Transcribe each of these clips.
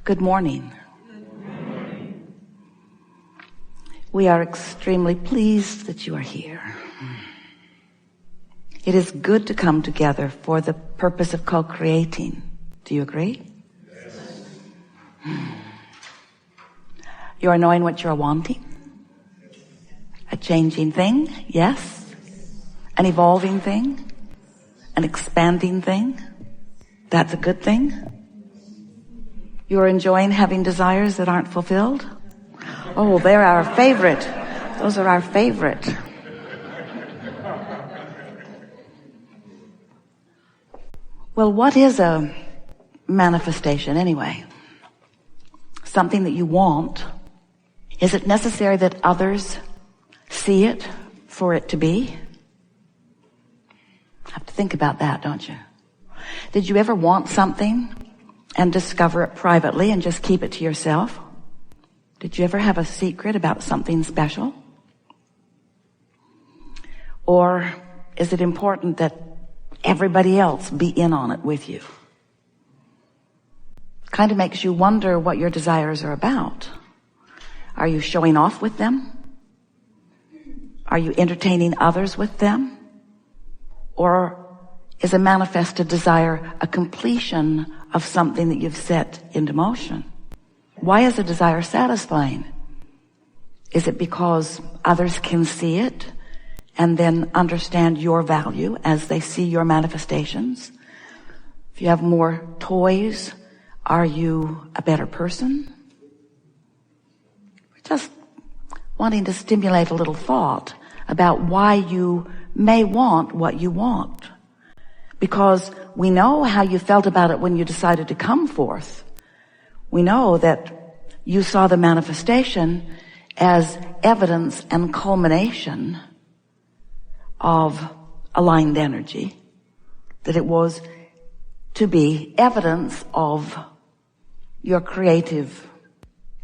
Good morning. We are extremely pleased that you are here. It is good to come together for the purpose of co-creating. Do you agree? Yes. You are knowing what you are wanting? A changing thing? Yes. An evolving thing? An expanding thing? That's a good thing? You are enjoying having desires that aren't fulfilled? Oh, they're our favorite. Those are our favorite. Well, what is a manifestation anyway? Something that you want. Is it necessary that others see it for it to be? You have to think about that, don't you? Did you ever want something and discover it privately and just keep it to yourself? Did you ever have a secret about something special? Or is it important that everybody else be in on it with you? Kind of makes you wonder what your desires are about. Are you showing off with them? Are you entertaining others with them? Or is a manifested desire a completion of something that you've set into motion? Why is a desire satisfying? Is it because others can see it and then understand your value as they see your manifestations? If you have more toys, are you a better person? We're just wanting to stimulate a little thought about why you may want what you want. Because we know how you felt about it when you decided to come forth. We know that you saw the manifestation as evidence and culmination of aligned energy. That it was to be evidence of your creative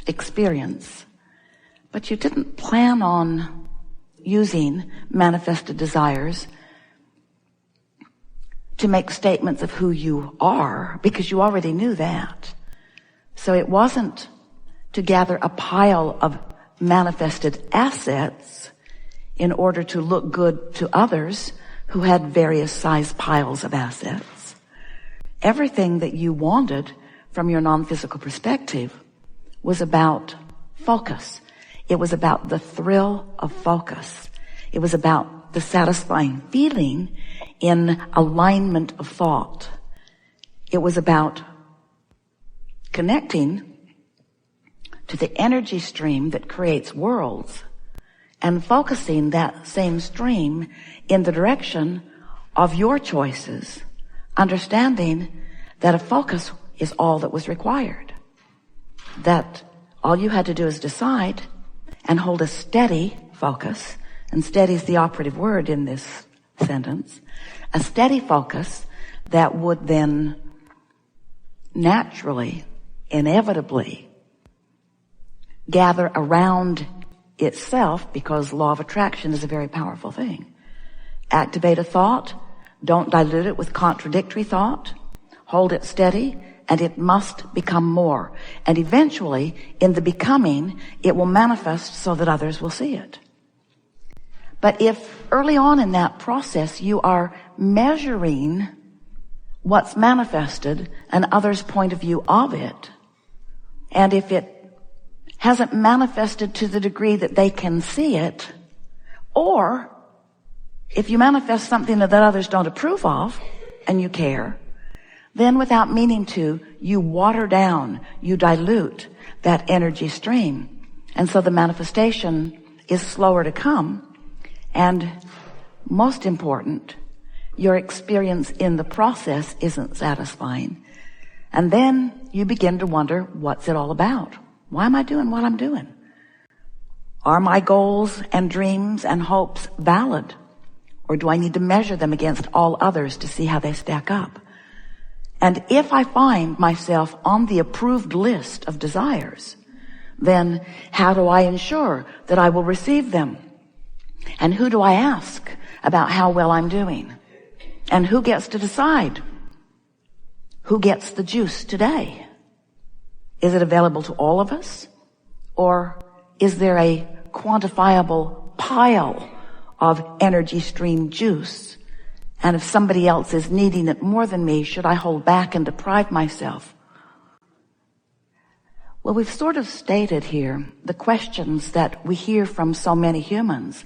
experience. But you didn't plan on using manifested desires to make statements of who you are, because you already knew that. So it wasn't to gather a pile of manifested assets in order to look good to others who had various size piles of assets. Everything that you wanted from your non-physical perspective was about focus. It was about the thrill of focus. It was about the satisfying feeling in alignment of thought. It was about connecting to the energy stream that creates worlds and focusing that same stream in the direction of your choices, understanding that a focus is all that was required. That all you had to do is decide and hold a steady focus, and steady is the operative word in this sentence, a steady focus that would then naturally, inevitably gather around itself, because law of attraction is a very powerful thing. Activate a thought, don't dilute it with contradictory thought, hold it steady, and it must become more. And eventually, in the becoming, it will manifest so that others will see it. But if early on in that process you are measuring what's manifested and others' point of view of it, and if it hasn't manifested to the degree that they can see it, or if you manifest something that others don't approve of and you care, then without meaning to, you water down, you dilute that energy stream. And so the manifestation is slower to come. And most important, your experience in the process isn't satisfying. And then you begin to wonder, what's it all about? Why am I doing what I'm doing? Are my goals and dreams and hopes valid? Or do I need to measure them against all others to see how they stack up? And if I find myself on the approved list of desires, then how do I ensure that I will receive them? And who do I ask about how well I'm doing? And who gets to decide who gets the juice today? Is it available to all of us? Or is there a quantifiable pile of energy stream juice? And if somebody else is needing it more than me, should I hold back and deprive myself? Well, we've sort of stated here the questions that we hear from so many humans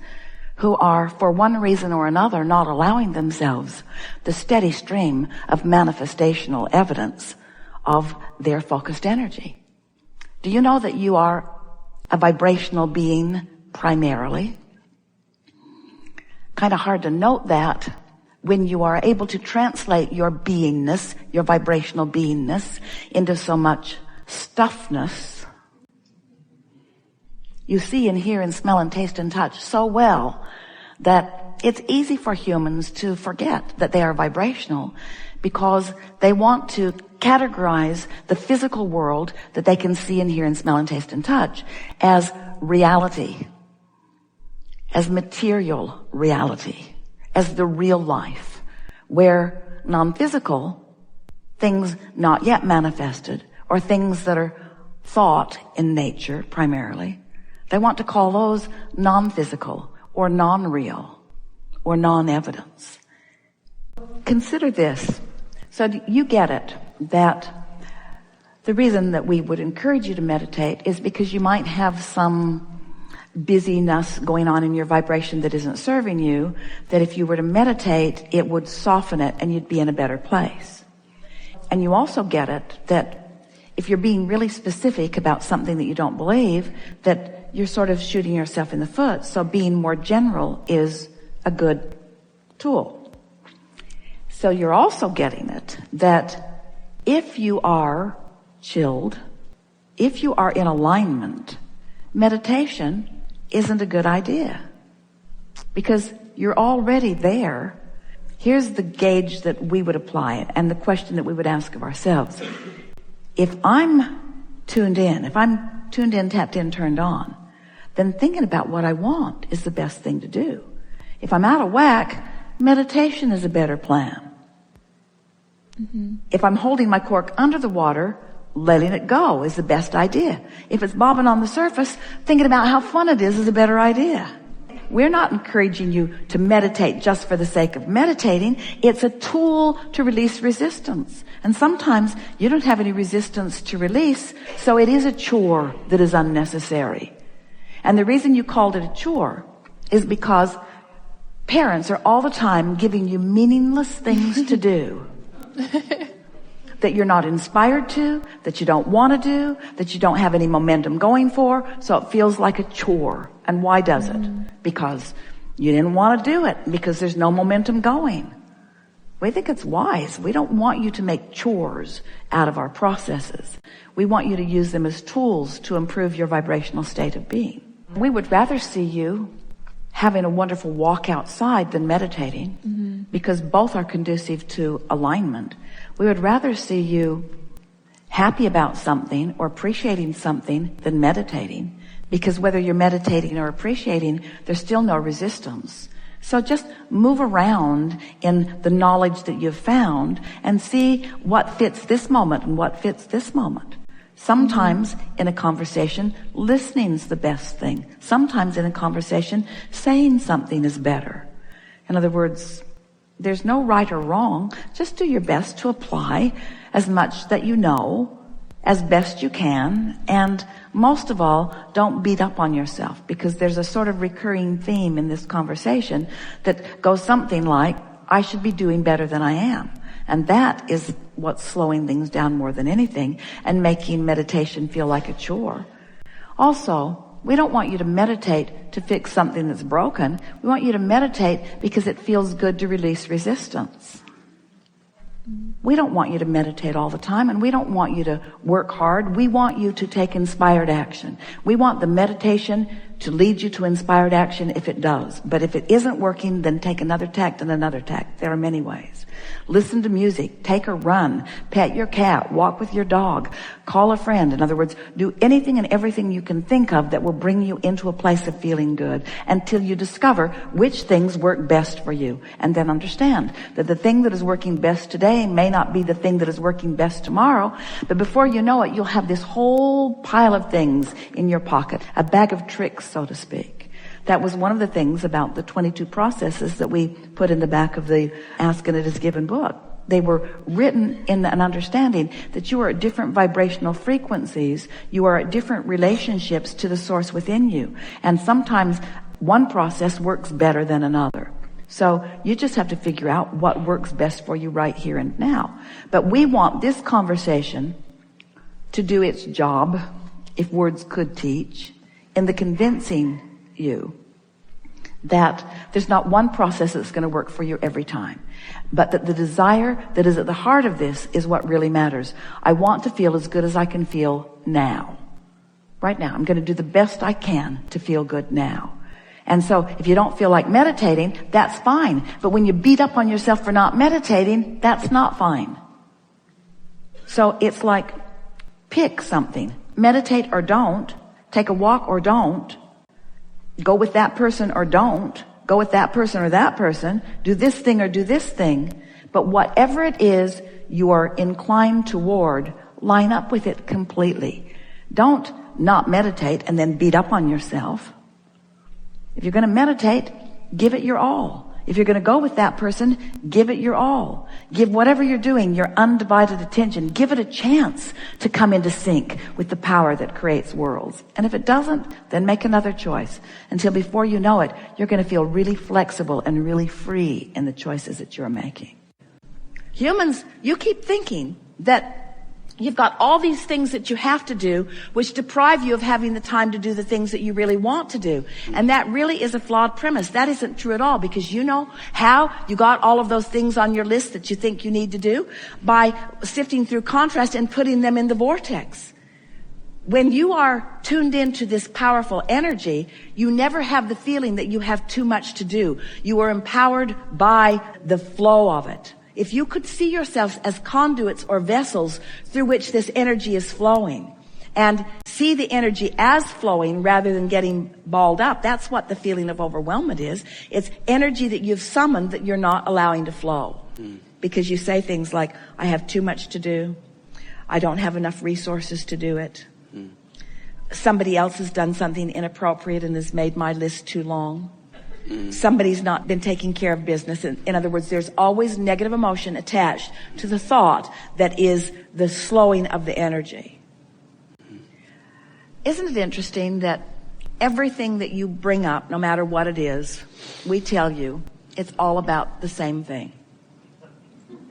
who are, for one reason or another, not allowing themselves the steady stream of manifestational evidence of their focused energy. Do you know that you are a vibrational being primarily? Kind of hard to note that when you are able to translate your beingness, your vibrational beingness, into so much stuffness. You see and hear and smell and taste and touch so well that it's easy for humans to forget that they are vibrational, because they want to categorize the physical world that they can see and hear and smell and taste and touch as reality, as material reality, as the real life, where non-physical things not yet manifested, or things that are thought in nature primarily, they want to call those non-physical or non-real or non-evidence. Consider this. So you get it, that the reason that we would encourage you to meditate is because you might have some busyness going on in your vibration that isn't serving you, that if you were to meditate, it would soften it and you'd be in a better place. And you also get it that if you're being really specific about something that you don't believe, that you're sort of shooting yourself in the foot. So being more general is a good tool. So you're also getting it that if you are chilled, if you are in alignment, meditation isn't a good idea, because you're already there. Here's the gauge that we would apply and the question that we would ask of ourselves. If I'm tuned in, tapped in, turned on, then thinking about what I want is the best thing to do. If I'm out of whack, meditation is a better plan. Mm-hmm. If I'm holding my cork under the water, letting it go is the best idea. If it's bobbing on the surface, thinking about how fun it is a better idea. We're not encouraging you to meditate just for the sake of meditating. It's a tool to release resistance. And sometimes you don't have any resistance to release, so it is a chore that is unnecessary. And the reason you called it a chore is because parents are all the time giving you meaningless things to do. That you're not inspired to, that you don't want to do, that you don't have any momentum going for, so it feels like a chore. And why does it? Because you didn't want to do it, because there's no momentum going. We think it's wise. We don't want you to make chores out of our processes. We want you to use them as tools to improve your vibrational state of being. We would rather see you having a wonderful walk outside than meditating, because both are conducive to alignment. We would rather see you happy about something or appreciating something than meditating, because whether you're meditating or appreciating, there's still no resistance. So just move around in the knowledge that you've found and see what fits this moment and what fits this moment. Sometimes in a conversation, listening's the best thing. Sometimes in a conversation, saying something is better. In other words, there's no right or wrong. Just do your best to apply as much that you know as best you can. And most of all, don't beat up on yourself, because there's a sort of recurring theme in this conversation that goes something like, I should be doing better than I am. And that is what's slowing things down more than anything and making meditation feel like a chore. Also, we don't want you to meditate to fix something that's broken. We want you to meditate because it feels good to release resistance. We don't want you to meditate all the time, and we don't want you to work hard. We want you to take inspired action. We want the meditation to lead you to inspired action if it does. But if it isn't working, then take another tact and another tact. There are many ways. Listen to music, take a run, pet your cat, walk with your dog, call a friend. In other words, do anything and everything you can think of that will bring you into a place of feeling good until you discover which things work best for you. And then understand that the thing that is working best today may not be the thing that is working best tomorrow, but before you know it, you'll have this whole pile of things in your pocket, a bag of tricks, so to speak. That was one of the things about the 22 processes that we put in the back of the Ask and It Is Given book. They were written in an understanding that you are at different vibrational frequencies. You are at different relationships to the source within you. And sometimes one process works better than another. So you just have to figure out what works best for you right here and now. But we want this conversation to do its job, if words could teach, in the convincing you that there's not one process that's going to work for you every time, but that the desire that is at the heart of this is what really matters. I want to feel as good as I can feel now. Right now. I'm going to do the best I can to feel good now. And so if you don't feel like meditating, that's fine. But when you beat up on yourself for not meditating, that's not fine. So it's like, pick something. Meditate or don't. Take a walk or don't. Go with that person or don't. Go with that person or that person. Do this thing or do this thing. But whatever it is you are inclined toward, line up with it completely. Don't not meditate and then beat up on yourself. If you're going to meditate, give it your all. If you're going to go with that person, give it your all. Give whatever you're doing your undivided attention. Give it a chance to come into sync with the power that creates worlds. And if it doesn't, then make another choice. Until before you know it, you're going to feel really flexible and really free in the choices that you're making. Humans, you keep thinking that you've got all these things that you have to do, which deprive you of having the time to do the things that you really want to do. And that really is a flawed premise. That isn't true at all, because you know how you got all of those things on your list that you think you need to do? By sifting through contrast and putting them in the vortex. When you are tuned into this powerful energy, you never have the feeling that you have too much to do. You are empowered by the flow of it. If you could see yourselves as conduits or vessels through which this energy is flowing, and see the energy as flowing rather than getting balled up, that's what the feeling of overwhelmment is. It's energy that you've summoned that you're not allowing to flow. Because you say things like, I have too much to do. I don't have enough resources to do it. Somebody else has done something inappropriate and has made my list too long. Somebody's not been taking care of business. In other words, there's always negative emotion attached to the thought that is the slowing of the energy. Isn't it interesting that everything that you bring up, no matter what it is, we tell you it's all about the same thing.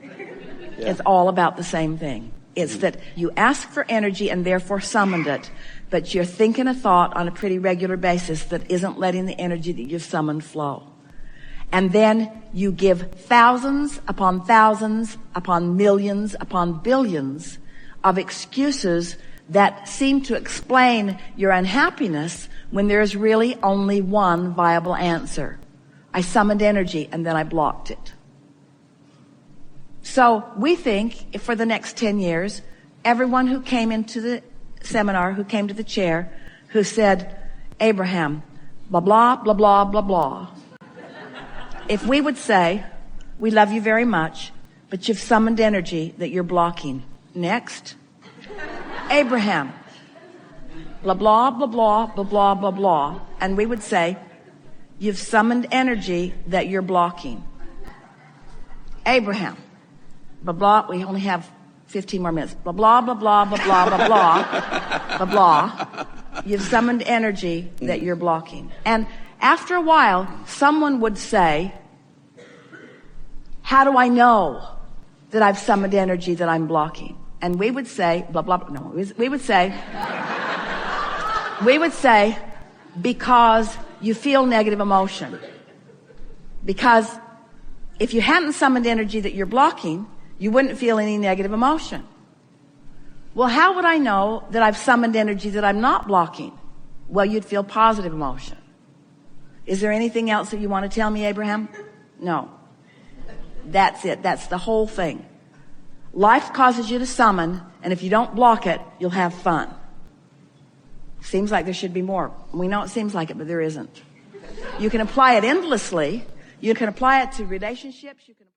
Yeah. It's all about the same thing. It's that you ask for energy and therefore summoned it, but you're thinking a thought on a pretty regular basis that isn't letting the energy that you've summoned flow. And then you give thousands upon millions upon billions of excuses that seem to explain your unhappiness when there's really only one viable answer. I summoned energy and then I blocked it. So we think, for the next 10 years, everyone who came into the seminar, who came to the chair, who said, Abraham, blah, blah, blah, blah, blah, blah. If we would say, we love you very much, but you've summoned energy that you're blocking. Next. Abraham, blah, blah, blah, blah, blah, blah, blah, blah. And we would say, you've summoned energy that you're blocking. Abraham, blah, blah, we only have 15 more minutes. Blah, blah, blah, blah, blah, blah, blah, blah, blah, blah. You've summoned energy that you're blocking. And after a while, someone would say, how do I know that I've summoned energy that I'm blocking? And we would say, blah, blah, blah. No, we would say, because you feel negative emotion. Because if you hadn't summoned energy that you're blocking, you wouldn't feel any negative emotion. Well, how would I know that I've summoned energy that I'm not blocking? Well, you'd feel positive emotion. Is there anything else that you want to tell me, Abraham? No. That's it. That's the whole thing. Life causes you to summon, and if you don't block it, you'll have fun. Seems like there should be more. We know it seems like it, but there isn't. You can apply it endlessly. You can apply it to relationships. You can